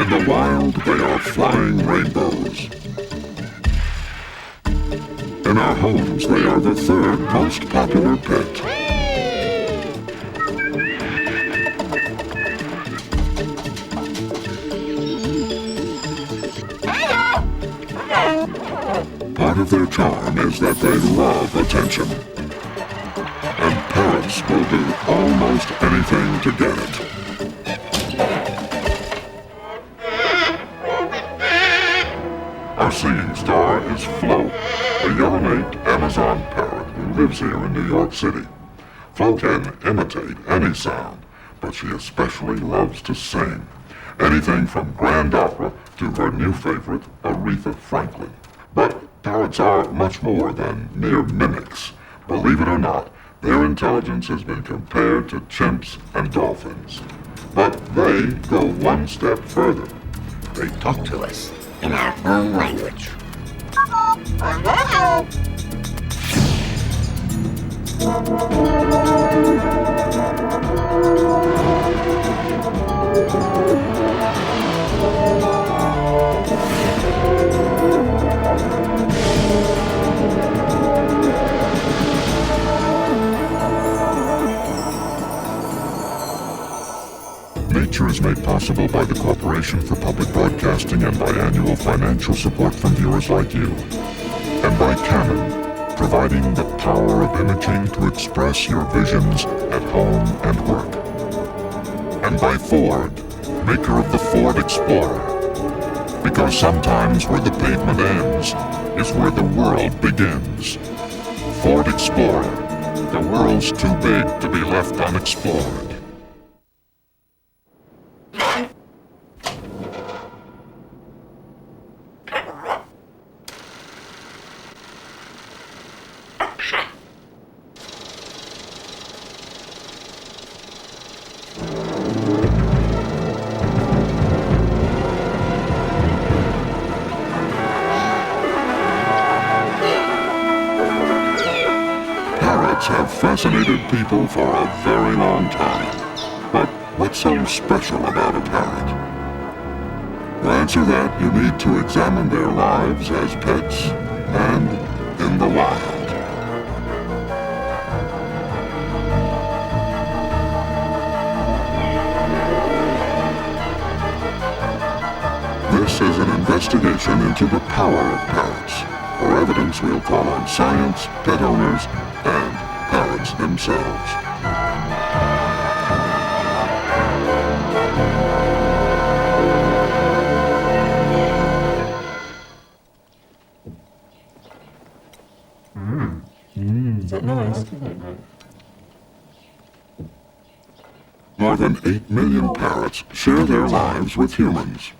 In the wild, they are flying rainbows. In our homes, they are the third most popular pet. Part of their charm is that they love attention. And parents will do almost anything to get it. Our singing star is Flo, a yellow-naped Amazon parrot who lives here in New York City. Flo can imitate any sound, but she especially loves to sing. Anything from grand opera to her new favorite, Aretha Franklin. But parrots are much more than mere mimics. Believe it or not, their intelligence has been compared to chimps and dolphins. But they go one step further. They talk to us in our own language. Nature is made possible by the Corporation for Public Broadcasting and by annual financial support from viewers like you. And by Canon, providing the power of imaging to express your visions at home and work. And by Ford, maker of the Ford Explorer. Because sometimes where the pavement ends is where the world begins. Ford Explorer, the world's too big to be left unexplored. Have fascinated people for a very long time. But what's so special about a parrot? To answer that, you need to examine their lives as pets and in the wild. This is an investigation into the power of parrots. For evidence, we'll call on science, pet owners, and parrots themselves. Is that nice? More than 8 million parrots share their lives with humans.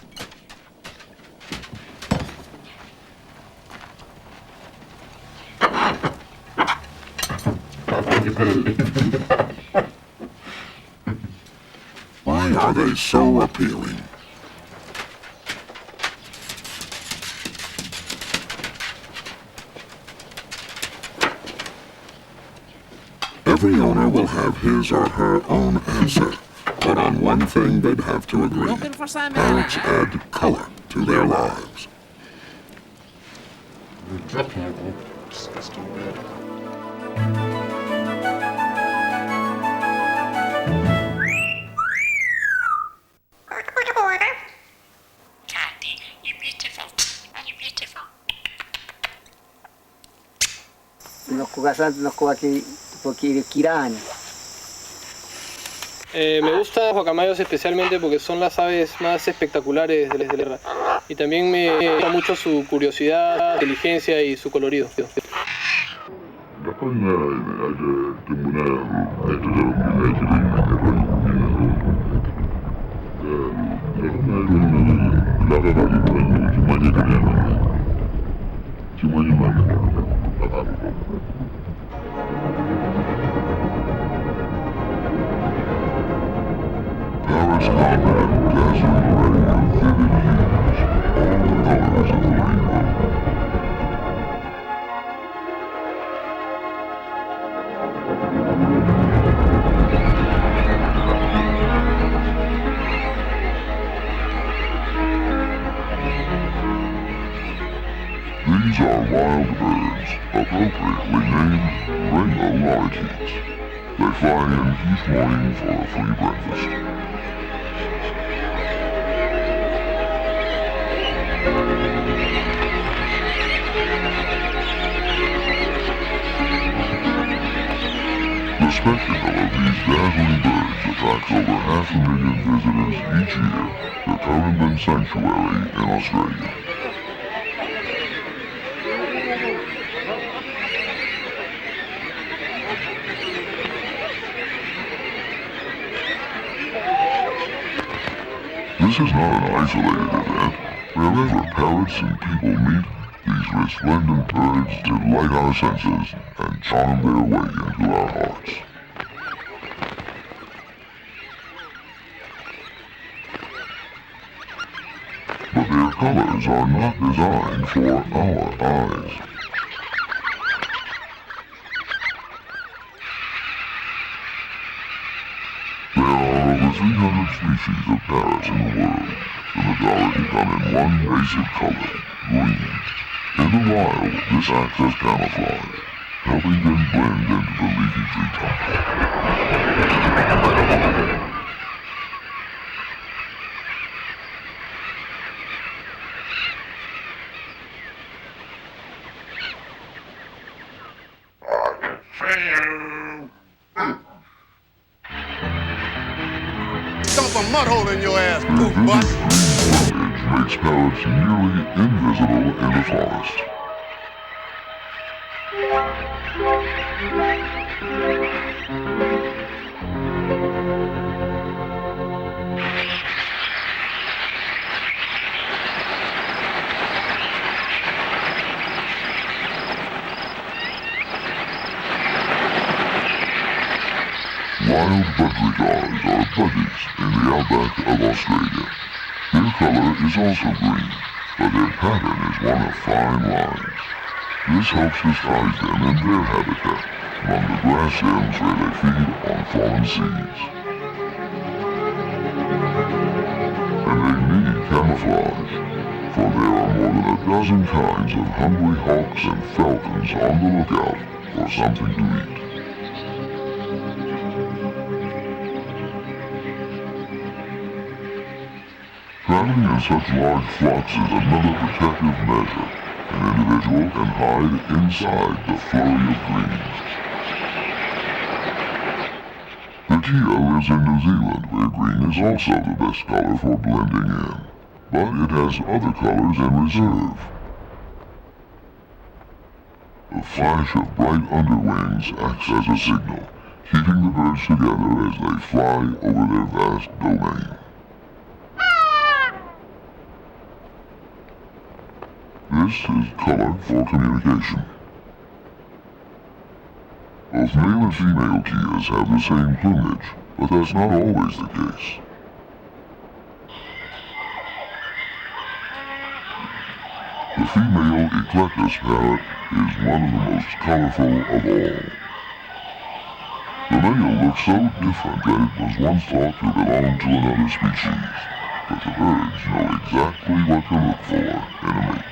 Why are they so appealing? Every owner will have his or her own answer, but on one thing they'd have to agree. Parrots add color to their lives. Me gustan los guacamayos especialmente porque son las aves más espectaculares de la tierra. Y también me gusta mucho su curiosidad, inteligencia y su colorido. Paris combat dazzling array of vivid hues, all the colors of the rainbow. These are wild birds, appropriately named rainbow lorikeets. They fly in each morning for a free breakfast. The spectacle of these dazzling birds attracts over 500,000 visitors each year to Currumbin Sanctuary in Australia. This is not an isolated event. Wherever parrots and people meet, these resplendent birds delight our senses and charm their way into our hearts. But their colors are not designed for our eyes. There are over 300 species of parrots in the world. The majority come in one basic color, green. In the wild, this acts as camouflage, helping them blend into the leafy treetops. Dump a mud hole in your ass, Their goof vivid butt. green plumage makes parrots nearly invisible in the forest. Wild budgerigars are budgies in the outback of Australia. Their color is also green, but their pattern is one of fine lines. This helps disguise them in their habitat, among the grass stems where they feed on fallen seeds. And they need camouflage, for there are more than a dozen kinds of hungry hawks and falcons on the lookout for something to eat. Traveling in such large flocks is another protective measure. An individual can hide inside the flurry of greens. The Kia lives in New Zealand, where green is also the best color for blending in. But it has other colors in reserve. The flash of bright underwings acts as a signal, keeping the birds together as they fly over their vast domain. This is color for communication. Both male and female Kias have the same plumage, but that's not always the case. The female eclectus parrot is one of the most colorful of all. The male looks so different that it was once thought to belong to another species, but the birds know exactly what to look for in a mate.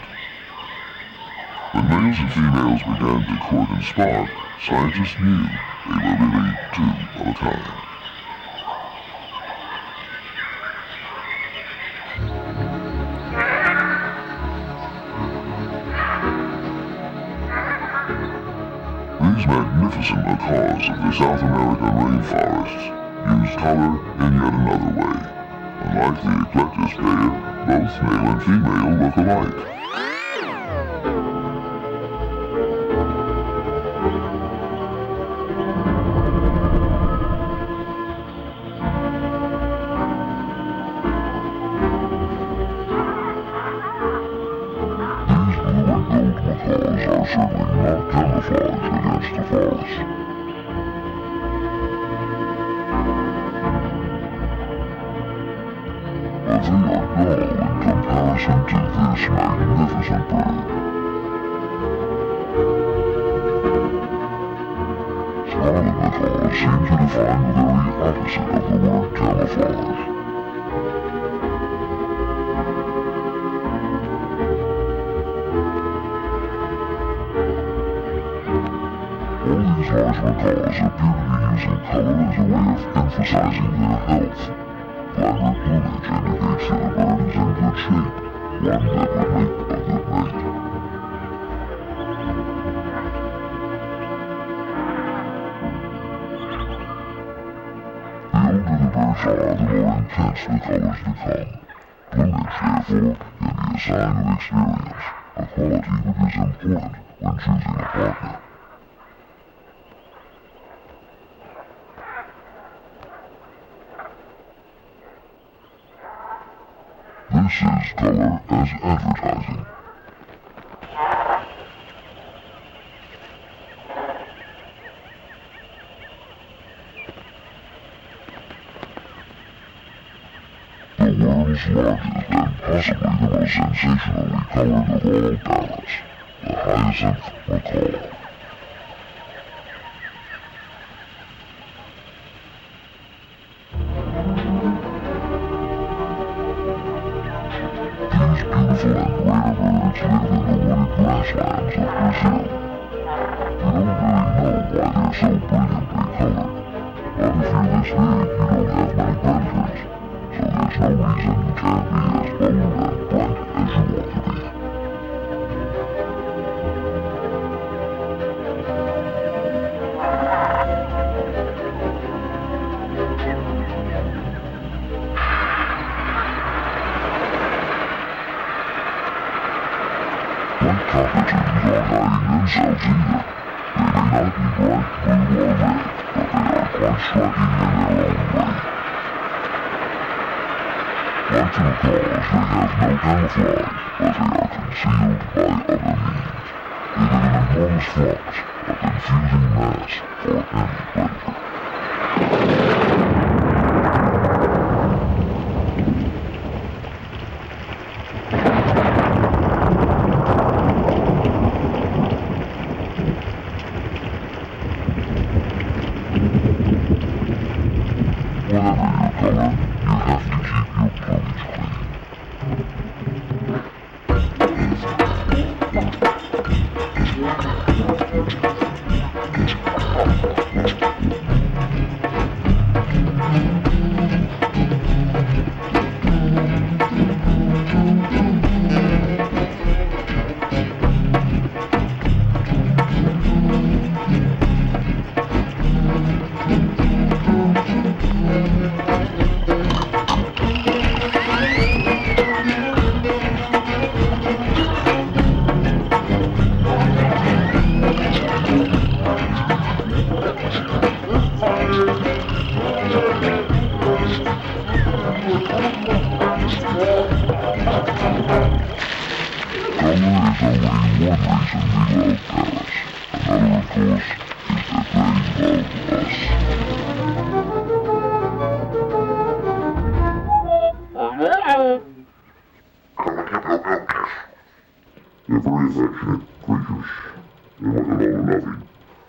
When males and females began to court and spar, scientists knew they were really two of a kind. These magnificent macaws of the South American rainforests use color in yet another way. Unlike the eclectus pair, both male and female look alike. Macaws are certainly not camouflaged against the forest. But they are dull in comparison to this magnificent bird. Scarlet macaws seem to define the very opposite of the word camouflage. large macaws appear to be using color as a way of emphasizing their health. Vibrant plumage indicates that the bird is in good shape, one that would make a good mate. The older the birds are, the more intense the colors become. Plumage, therefore, can be a sign of experience, a quality which is important when choosing a partner. This is color as advertising. The world's largest and possibly the most sensationally colored of all parrots, the hyacinth macaw. These beautiful and rare birds live in the wooded grasslands of Brazil. You don't really know why they're so brilliantly colored, but if you're this big, you don't have many predators, so there's no reason you can't be as bold and bright as you want to be. White cockatoos aren't hiding themselves either. They may not be bright blue or red, but they are quite striking in their own way. Like the macaws, they have no camouflage, but they are concealed by other means. They live in enormous flocks, a confusing mass for any predator. Whatever your color, you have to keep your plumage clean. Color is only one reason we love parrots. Another, of course, is that they love us. They're very affectionate creatures. They want a lot of loving.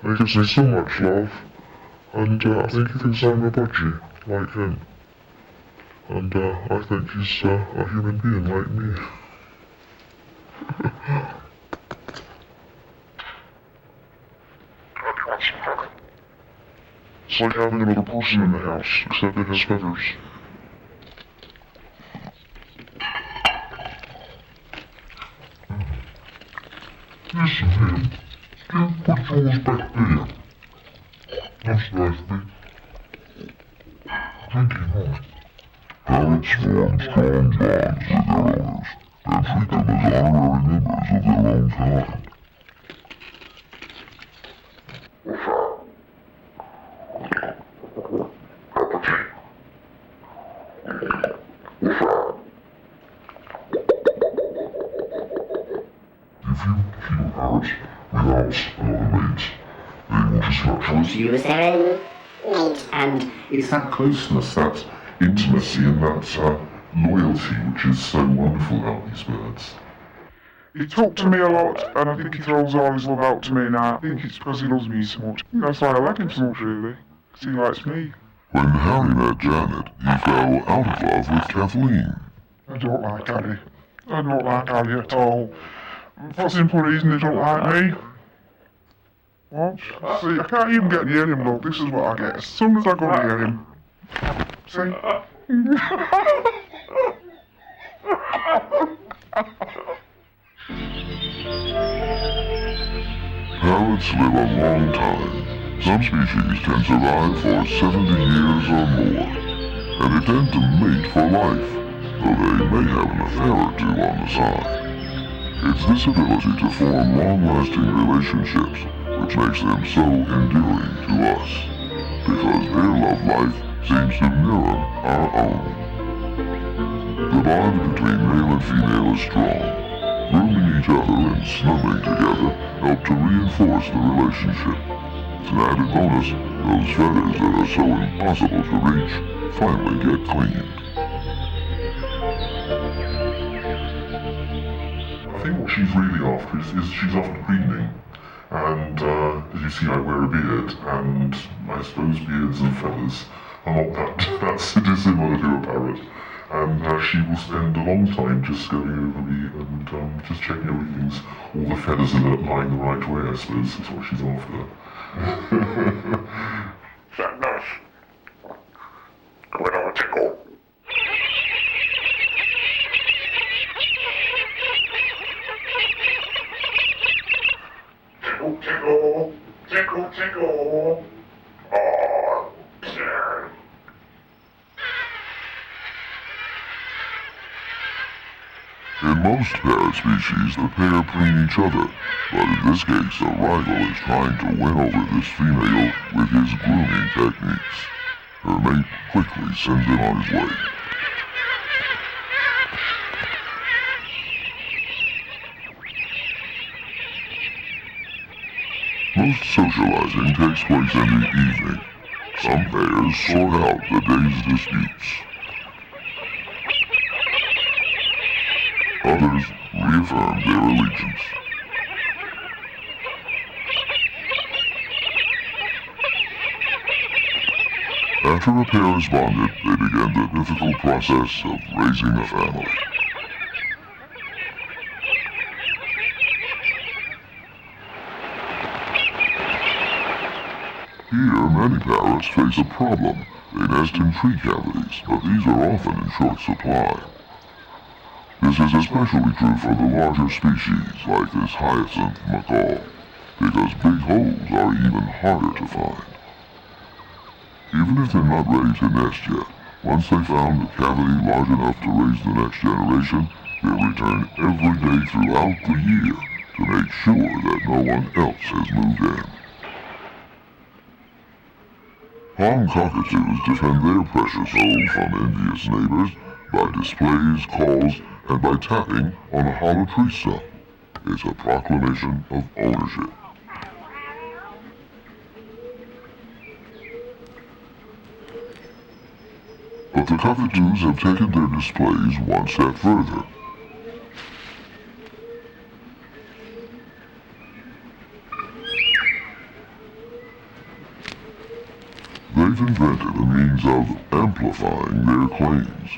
They gives me so much love. And I think he thinks I'm a budgie, like him. And I think he's a human being like me. It's like having another person in the house, except it has feathers. Listen here, you put yours back there. That's nice, babe. Thank you, Mom. Parrots form strong bonds with their owners, and treat them as honorary members of their own kind. If you kill parrots without another mate, they will just naturally You were saying? And It's that closeness, that intimacy, and that loyalty which is so wonderful about these birds. He talked to me a lot, and I think he throws all his love out to me now. I think it's because he loves me so much. That's why I like him so much, really. Because he likes me. When Harry met Janet, he fell out of love with Kathleen. I don't like Harry. I don't like Harry at all. For simple reason, they don't like me. Watch. See, I can't even get near him, look. This is what I get as soon as I go near him. See? Parrots live a long time. Some species can survive for 70 years or more, and they tend to mate for life, though they may have an affair or two on the side. It's this ability to form long-lasting relationships which makes them so endearing to us, because their love life seems to mirror our own. The bond between male and female is strong. Grooming each other and snuggling together help to reinforce the relationship. As an added bonus, those feathers that are so impossible to reach finally get cleaned. I think what she's really after is she's after preening. And as you see, I wear a beard, and I suppose beards and feathers are not that dissimilar to a parrot. And she will spend a long time just going over me and just checking everything's, all the feathers are lying the right way, I suppose, is what she's after. Sadness. Quit our tickle. Tickle, tickle. Tickle, tickle. Oh, dear. In most parrot species, the pair preen each other, but in this case, a rival is trying to win over this female with his grooming techniques. Her mate quickly sends him on his way. Most socializing takes place in the evening. Some pairs sort out the day's disputes. Others reaffirm their allegiance. After a pair is bonded, they begin the difficult process of raising a family. Here, many parrots face a problem. They nest in tree cavities, but these are often in short supply. This is especially true for the larger species, like this hyacinth macaw, because big holes are even harder to find. Even if they're not ready to nest yet, once they found a cavity large enough to raise the next generation, they return every day throughout the year to make sure that no one else has moved in. Palm cockatoos defend their precious home from envious neighbors by displays, calls, and by tapping on a hollow tree stump. It's a proclamation of ownership. But the cockatoos have taken their displays one step further. They've invented a means of amplifying their claims.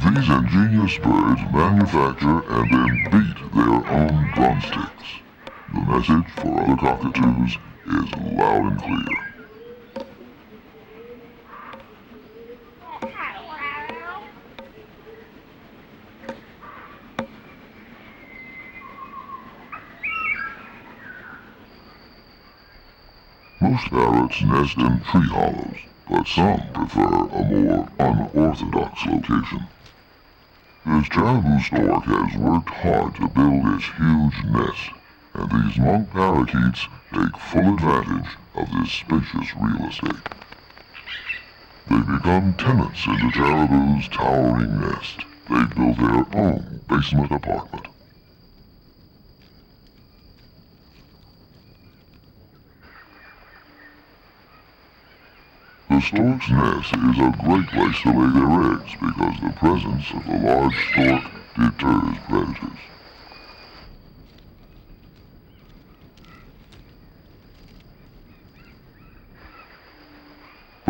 These ingenious birds manufacture and then beat their own drumsticks. The message for other cockatoos is loud and clear. Most parrots nest in tree hollows, but some prefer a more unorthodox location. This caribou stork has worked hard to build its huge nest, and these monk parakeets take full advantage of this spacious real estate. They become tenants in the caribou's towering nest. They build their own basement apartment. The stork's nest is a great place to lay their eggs because the presence of the large stork deters predators.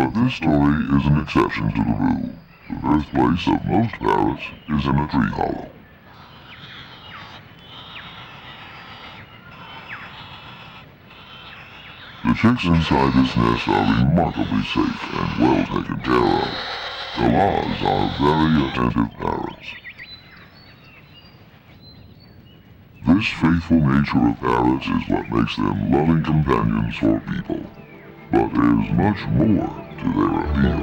But this story is an exception to the rule. The birthplace of most parrots is in a tree hollow. The chicks inside this nest are remarkably safe and well taken care of. The laws are very attentive parrots. This faithful nature of parrots is what makes them loving companions for people. But there's much more to their appeal.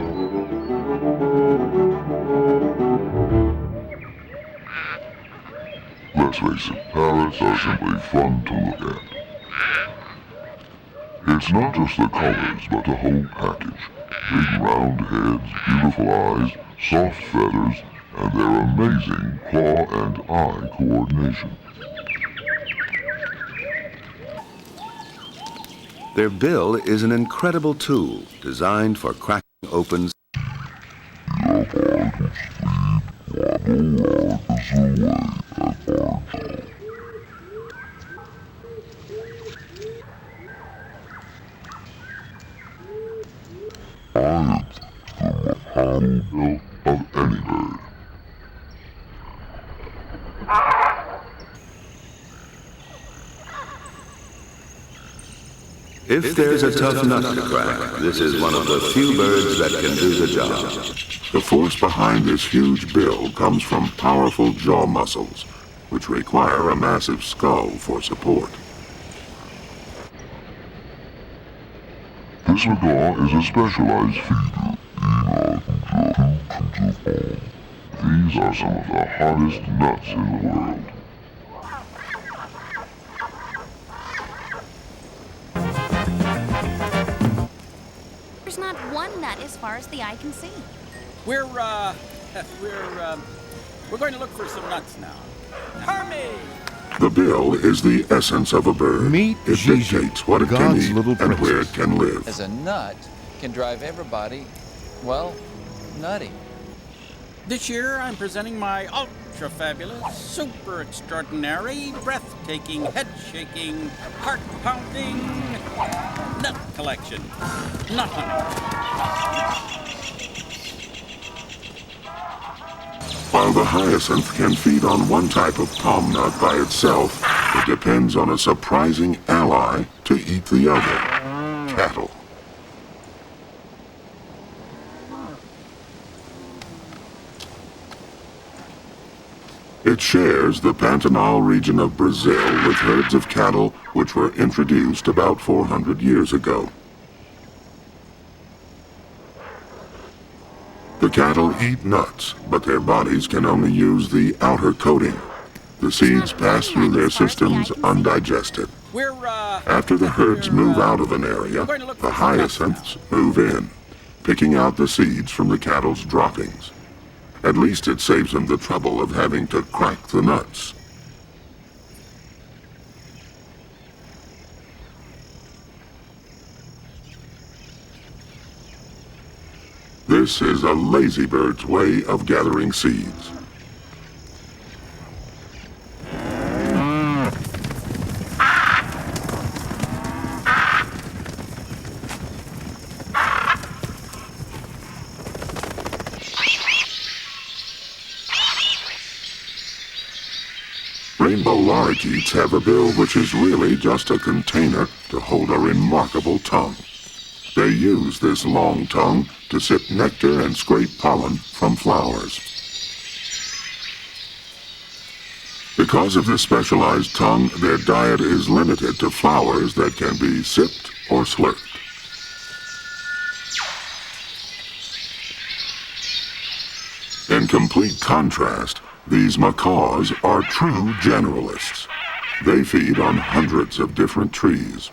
Let's face it, parrots are simply fun to look at. It's not just the colors, but the whole package. Big round heads, beautiful eyes, soft feathers, and their amazing claw and eye coordination. Their bill is an incredible tool designed for cracking open. Bill of any bird. If there's a tough nut to crack, this is one of the few birds that can do the job. The force behind this huge bill comes from powerful jaw muscles, which require a massive skull for support. This macaw is a specialized feeder. These are some of the hardest nuts in the world. There's not one nut as far as the eye can see. We're going to look for some nuts now. Hermie! The bill is the essence of a bird. Meet It Gigi, dictates what it can God's eat little and where princess. it can live. As a nut can drive everybody, well, nutty. This year I'm presenting my ultra-fabulous, super extraordinary, breathtaking, head-shaking, heart-pounding nut collection. Nut hunting. While the hyacinth can feed on one type of palm nut by itself, it depends on a surprising ally to eat the other, cattle. It shares the Pantanal region of Brazil with herds of cattle which were introduced about 400 years ago. The cattle eat nuts, but their bodies can only use the outer coating. The seeds pass through their systems undigested. After the herds move out of an area, the hyacinths move in, picking out the seeds from the cattle's droppings. At least it saves them the trouble of having to crack the nuts. This is a lazy bird's way of gathering seeds. Rainbow lorikeets have a bill which is really just a container to hold a remarkable tongue. They use this long tongue to sip nectar and scrape pollen from flowers. Because of this specialized tongue, their diet is limited to flowers that can be sipped or slurped. In complete contrast, these macaws are true generalists. They feed on hundreds of different trees.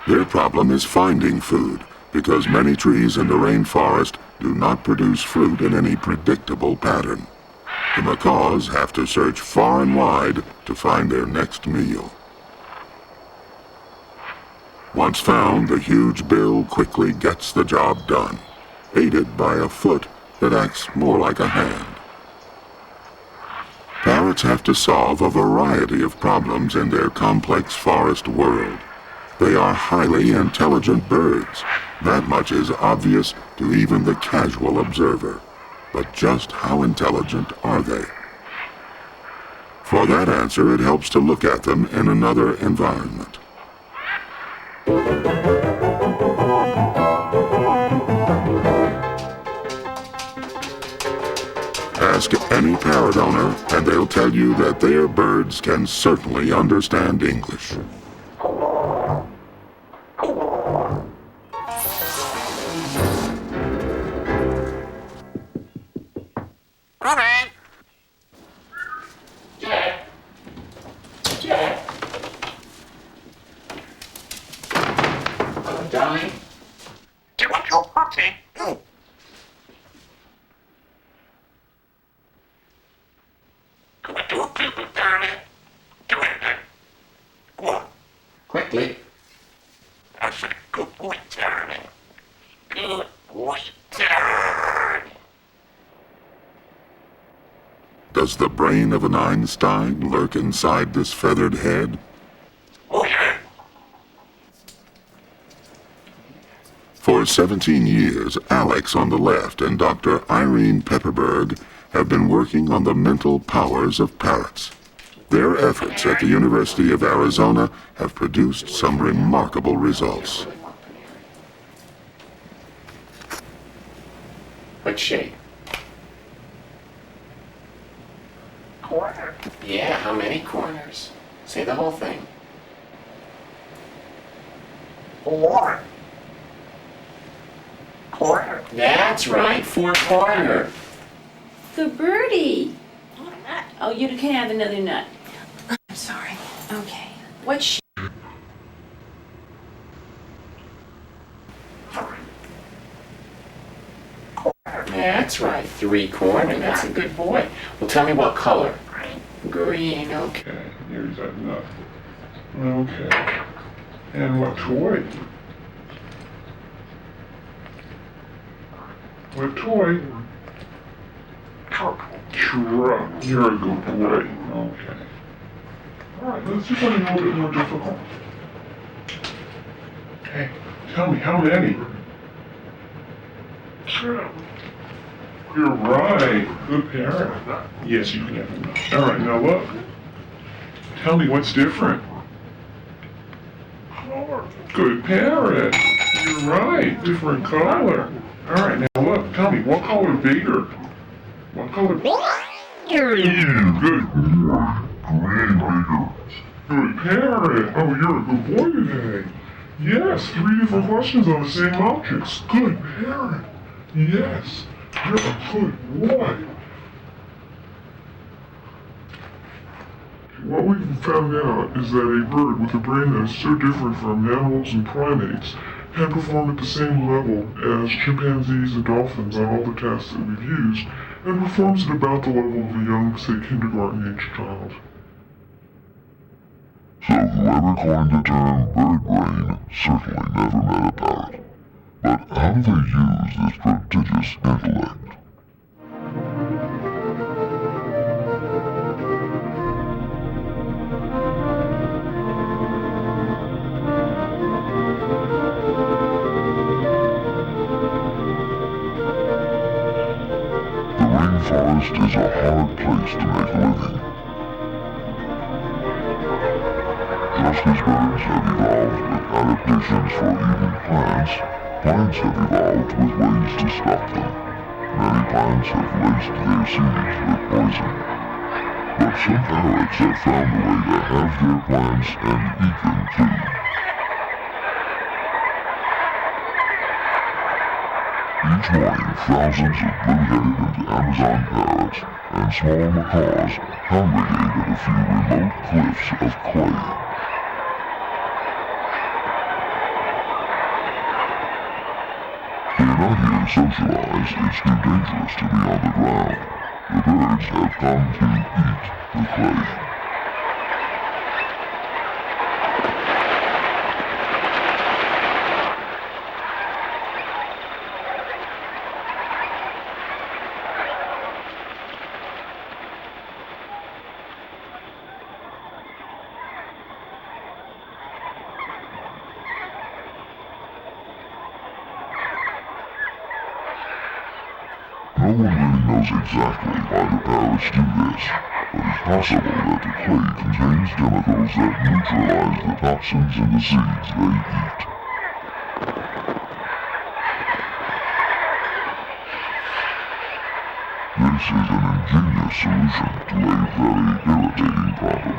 Their problem is finding food, because many trees in the rainforest do not produce fruit in any predictable pattern. The macaws have to search far and wide to find their next meal. Once found, the huge bill quickly gets the job done, aided by a foot that acts more like a hand. Parrots have to solve a variety of problems in their complex forest world. They are highly intelligent birds. That much is obvious to even the casual observer. But just how intelligent are they? For that answer, it helps to look at them in another environment. Ask any parrot owner, and they'll tell you that their birds can certainly understand English. Darling? Okay. Quickly. I said, good boy, darling. Good boy, darling. Does the brain of an Einstein lurk inside this feathered head? Oh, yeah. For 17 years, Alex on the left and Dr. Irene Pepperberg have been working on the mental powers of parrots. Their efforts at the University of Arizona have produced some remarkable results. What shape? Corner. Yeah, how many corners? Say the whole thing. 4. Corner. That's right, 4-corner. The birdie. Oh, you can't have another nut. I'm sorry. Okay. What That's right, 3-corner. That's a good boy. Well, tell me what color. Green, okay. Okay, here's that nut. Okay. And what toy? What toy? Truck. You're a good boy. Okay. Alright, let's do something a little bit more difficult. Okay, tell me, how many? You're right. Good parrot. Yes, you can have enough. Alright, now look. Tell me what's different. Good parrot. You're right. Different color. Alright, now look. Tell me, what color bigger? What color? Good boy. Green bigger. Good parrot. Oh, you're a good boy today. Yes, 3 different questions on the same objects. Good parrot. Yes, you're a good boy. What we've found out is that a bird with a brain that is so different from mammals and primates can perform at the same level as chimpanzees and dolphins on all the tests that we've used, and performs at about the level of a young, say, kindergarten-age child. So whoever coined the term bird brain certainly never met a parrot. But how do they use this prodigious intellect? The rainforest is a hard place to make a living. Just as birds have evolved with adaptations for eating plants, plants have evolved with ways to stop them. Many plants have laced their seeds with poison. But some parrots have found a way to have their plants and eat them too. Each morning, thousands of blue-headed and Amazon parrots and small macaws congregate at a few remote cliffs of clay. They're not here to socialize, it's too dangerous to be on the ground. The birds have come to eat the clay. No one really knows exactly why the parrots do this, but it's possible that the clay contains chemicals that neutralize the toxins in the seeds they eat. This is an ingenious solution to a very irritating problem.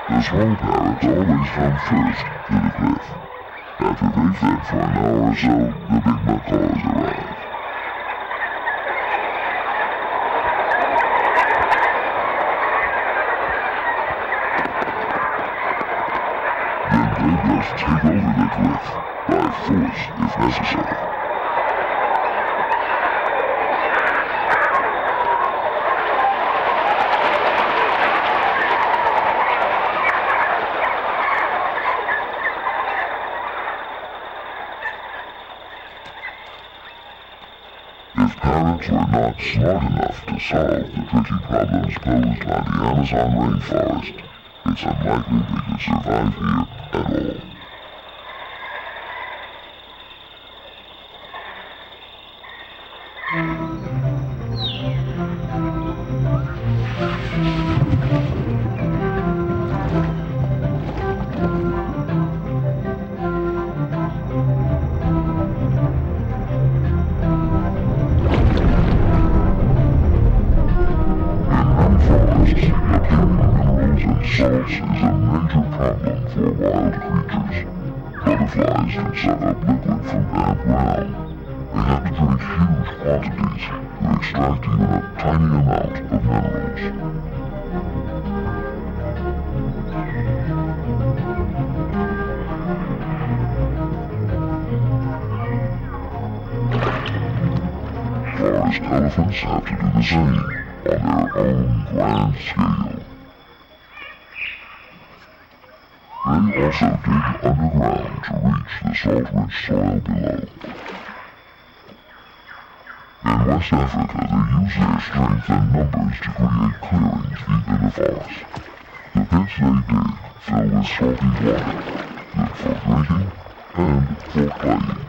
The small parrots always come first to the cliff. After they fed for an hour or so, the big macaws arrive. Then they just take over the cliff, by force if necessary. If parrots were not smart enough to solve the tricky problems posed by the Amazon rainforest, it's unlikely they could survive here at all. Salts is a major problem for wild creatures. Butterflies can suck up liquid from damp ground. They have to drink huge quantities to extract even a tiny amount of minerals. Forest elephants have to do the same on their own grand scale. They also dig underground to reach the salt-rich soil below. In West Africa, they use their strength and numbers to create clearings deep in the forest. The pits they dig fill with salty water, good for drinking and for playing.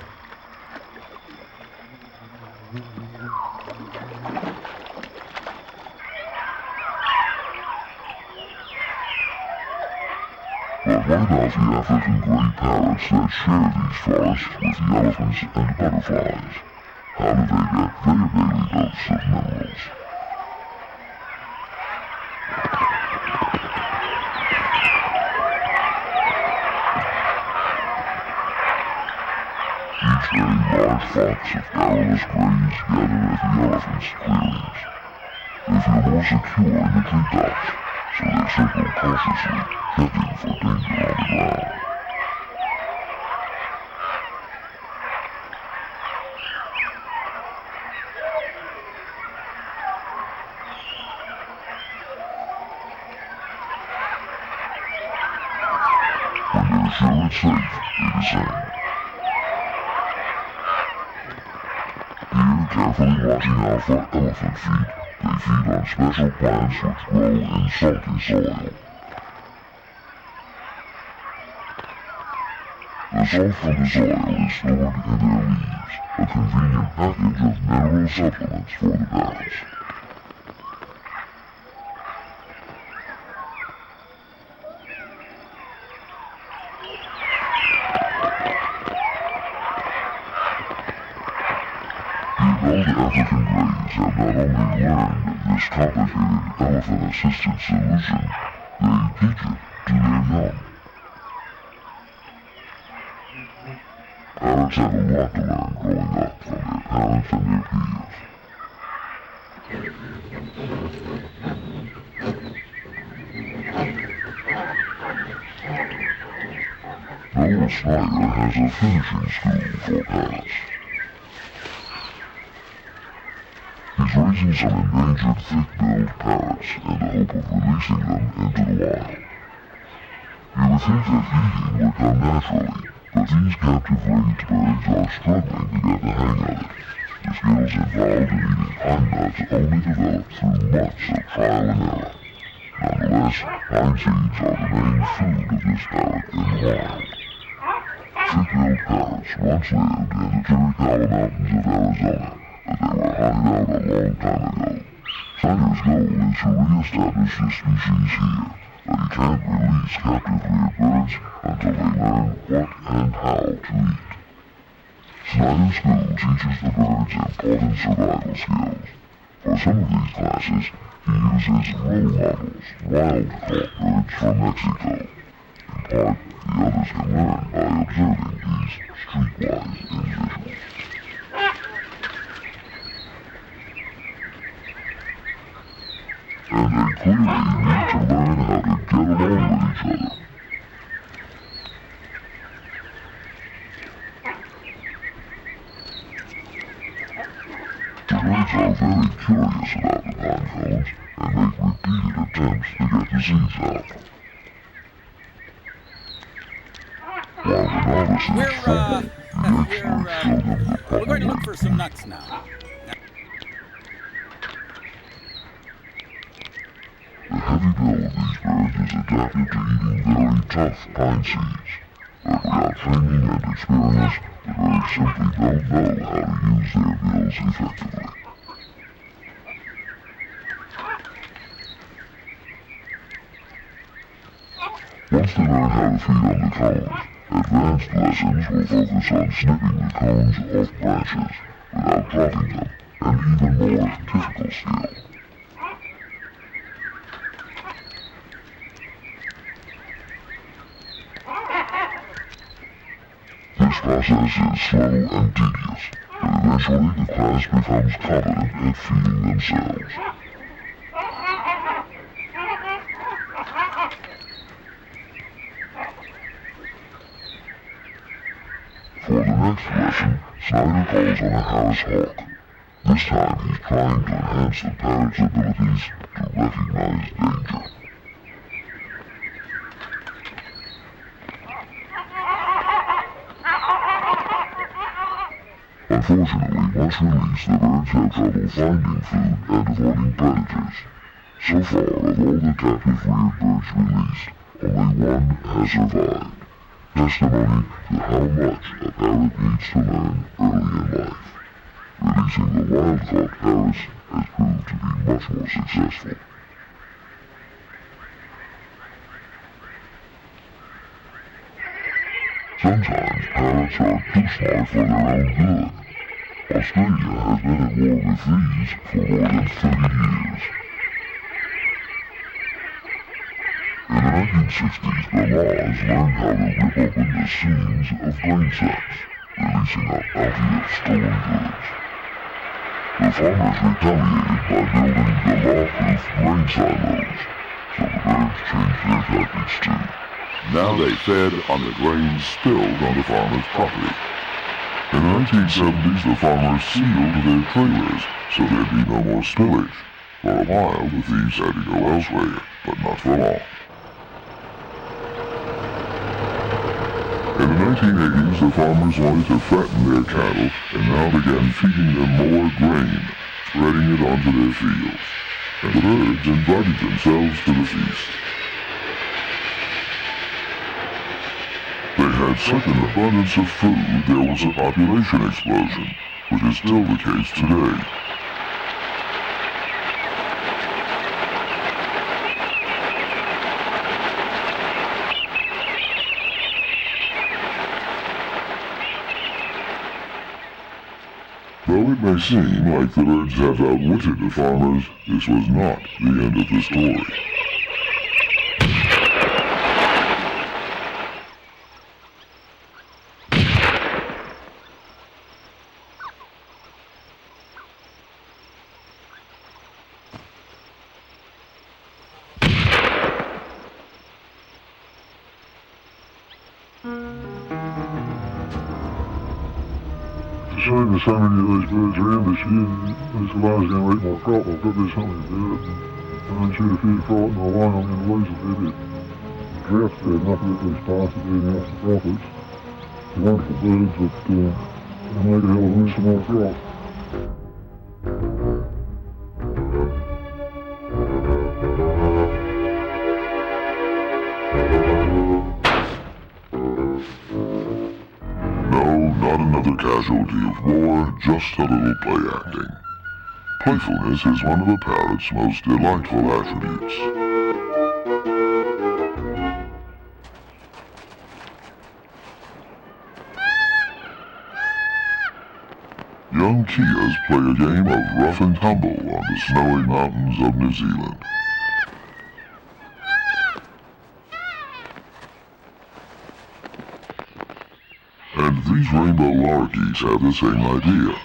But what about the African gray parrots that share these forests with the elephants and butterflies? How do they get their daily dose of minerals? Each very large flocks of garrulous grays gather at the elephants' clearings. They feel more secure in the treetops, so they circle cautiously, checking for danger on the ground. When they're sure it's safe, they descend. Here, carefully watching out for elephant feet, they feed on special plants which grow in salty soil. The salt from the soil is stored in their leaves, a convenient package of mineral supplements for the parrots. The African grays have not only learned this complicated elephant-assisted solution, they teach it to their young. Parrots have a lot to learn growing up from their parents and their peers. Noel Snyder has a finishing school for parrots. He's raising some endangered thick-billed parrots in the hope of releasing them into the wild. You would think that eating would come naturally, but these captive-raised birds are struggling to get the hang of it. The skills involved in eating pine nuts only developed through months of trial and error. Nonetheless, pine seeds are the main food of this parrot in the wild. Thick-billed parrots once lived in the Chiricahua Mountains of Arizona, but they were hunted out a long time ago. Snyder's goal is to re-establish the species here, but he can't release captive reared birds until they learn what and how to eat. Snyder's school teaches the birds important survival skills. For some of these classes, he uses role models, wild-caught birds from Mexico. In part, the others can learn by observing these streetwise individuals. And they clearly need to learn how to get along with each other. The birds are very curious about the pine cones and make repeated attempts to get the seeds out. While the novices fumble, the experts show them the proper We're going to way look for some nuts now. The heavy bill of these birds is adapted to eating very tough pine seeds. But without training and experience, the birds simply don't know how to use their bills effectively. Once they learn how to feed on the cones, advanced lessons will focus on snipping the cones off branches without dropping them, an even more difficult skill. This process is slow and tedious, but eventually the class becomes competent at feeding themselves. For the next lesson, Snyder calls on a Harris hawk. This time he's trying to enhance the parrot's abilities to recognize danger. Unfortunately, once released, the birds have trouble finding food and avoiding predators. So far, of all the captive reared birds released, only one has survived. Testimony to how much a parrot needs to learn early in life. Releasing the wild-caught parrots has proved to be much more successful. Sometimes parrots are too smart for their own good. Australia has been at war with these for more than 30 years. In the 1960s, the Laws learned how to rip open the seams of grain sacks, releasing a bounty of stolen goods. The farmers retaliated by building the law-proof grain silos, so the birds changed their tactics too. Now they fed on the grain spilled on the farmer's property. In the 1970s, the farmers sealed their trailers so there'd be no more spillage. For a while, the thieves had to go elsewhere, but not for long. In the 1980s, the farmers wanted to fatten their cattle and now began feeding them more grain, spreading it onto their fields. And the birds invited themselves to the feast. They had such an abundance of food, there was a population explosion, which is still the case today. Though it may seem like the birds have outwitted the farmers, this was not the end of the story. Showing us how many of those birds are in this year, this guy's going to eat my crop. I've got this honey bird, and I shoot a few frightened or one, I'm going to lose a bit. Droughts bad enough that these bastards eating off the croppers. The wonderful birds that make a hell of a mess of my crop. casualty of war, just a little play acting. Playfulness is one of a parrot's most delightful attributes. Young Kias play a game of rough and tumble on the snowy mountains of New Zealand. And these rainbow lorikeets have the same idea.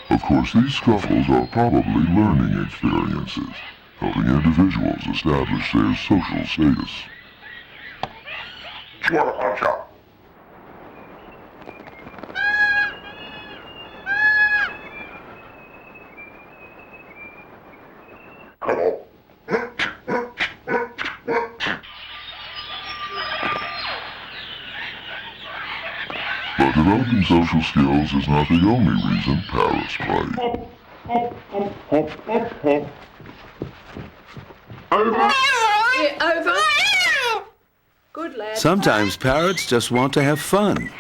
Of course, these scuffles are probably learning experiences, helping individuals establish their social status. But developing social skills is not the only reason parrots play. Over. Good lad. Sometimes parrots just want to have fun.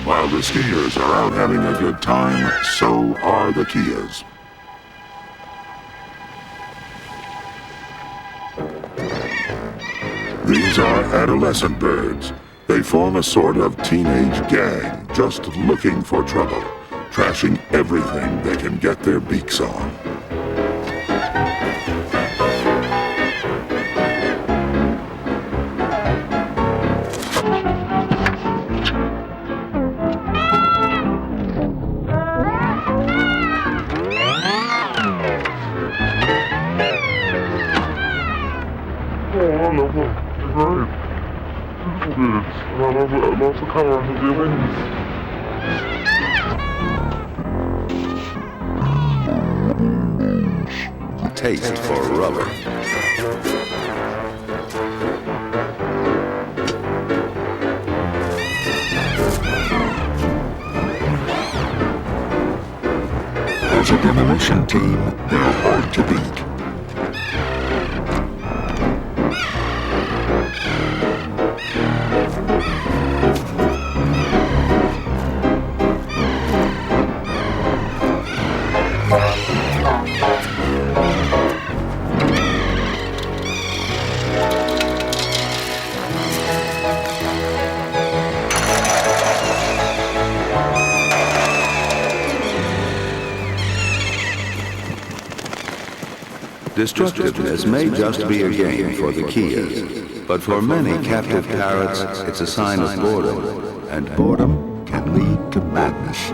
While the skiers are out having a good time, so are the Kias. These are adolescent birds. They form a sort of teenage gang, just looking for trouble, trashing everything they can get their beaks on. Lots of color on the wings. Taste for rubber. As a demolition team, they're hard to beat. Destructiveness may just be a game for the Kias, but for many captive parrots, it's a sign of boredom, and boredom can lead to madness.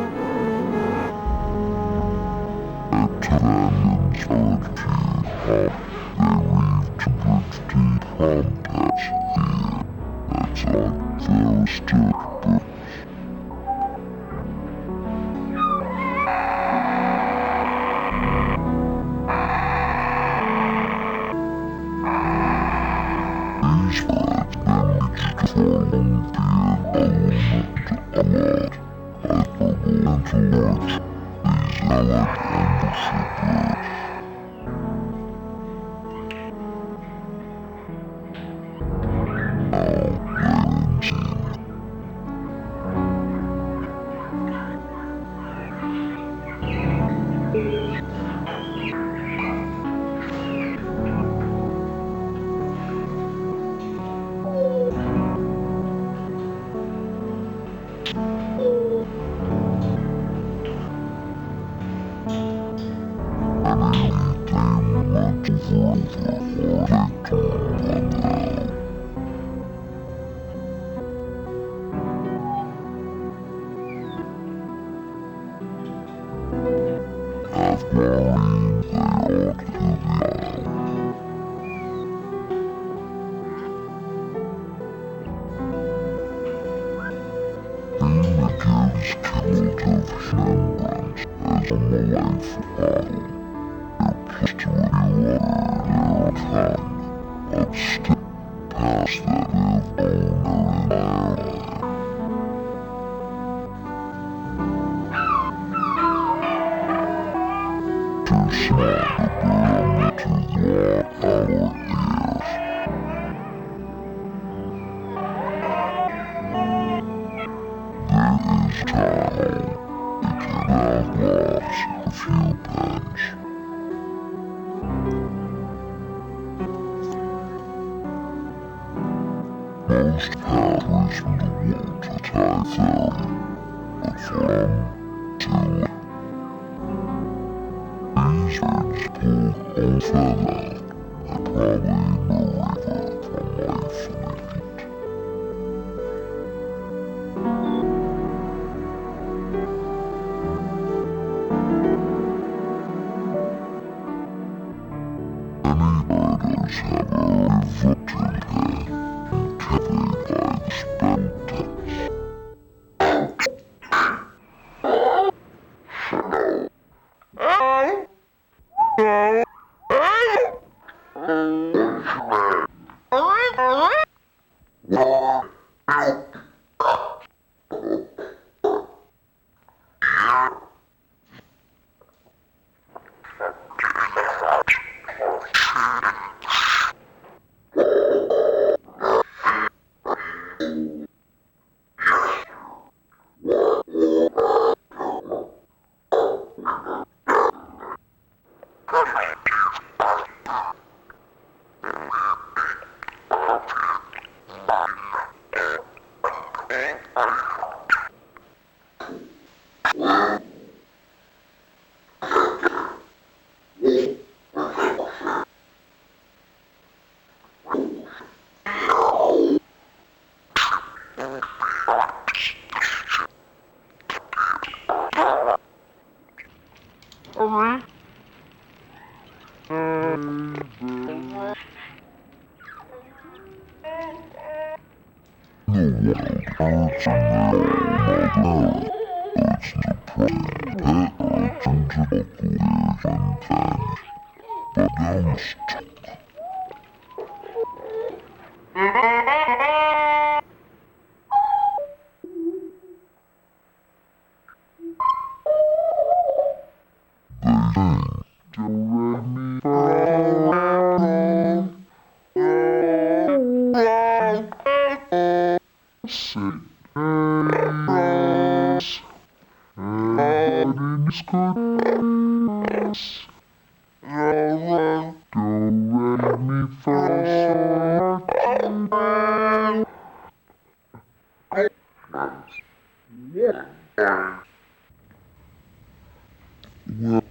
Well,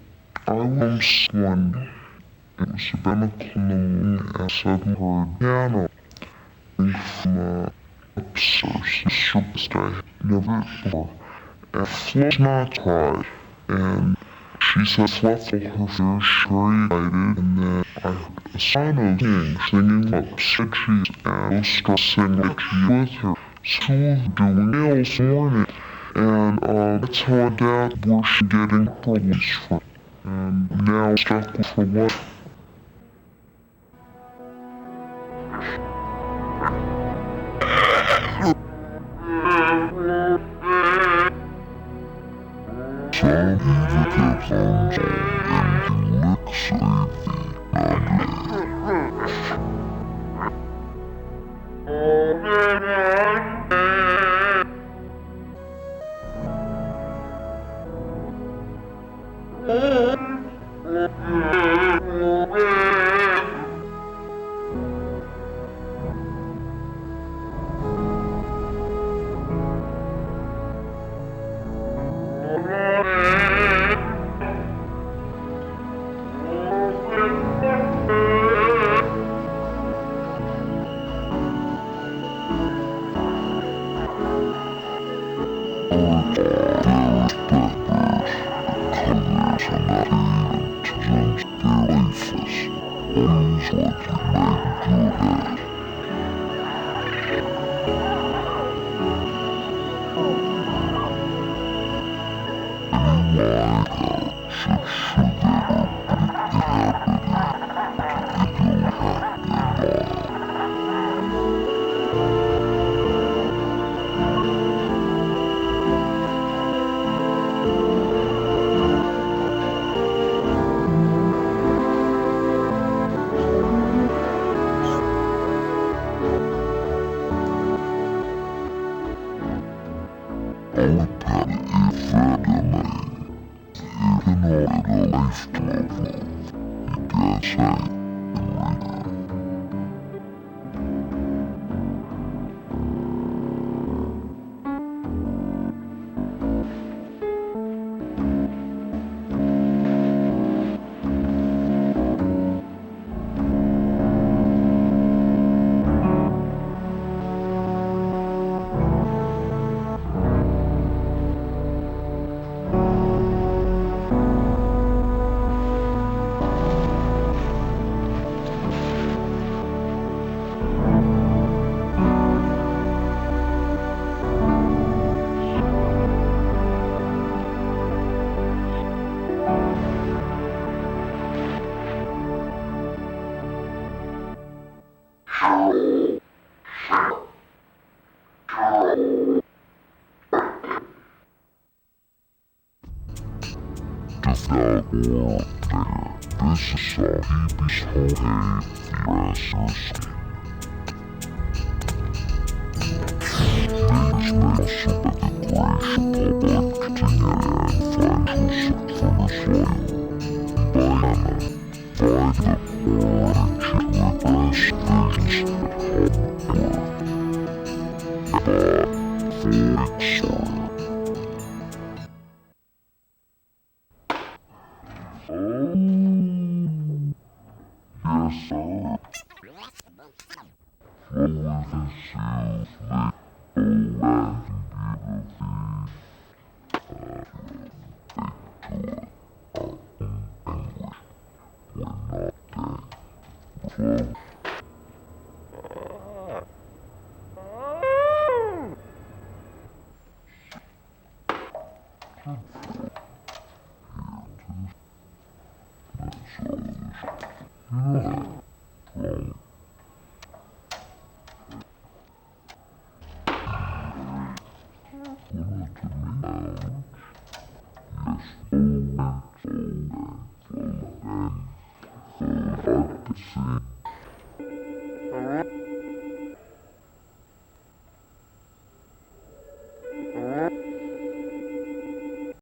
I was one. It was about o'clock in the morning and I suddenly heard piano from upstairs. This surprised I had never before. And Fluff's not cried. And she said Fluff told her fears very excited and then I heard a sign of singing upstairs and was stressing like she with her. She was doing nails morning. And that's how I doubt where she's getting problems from. And now stuck with her life. Some evil kept on and licks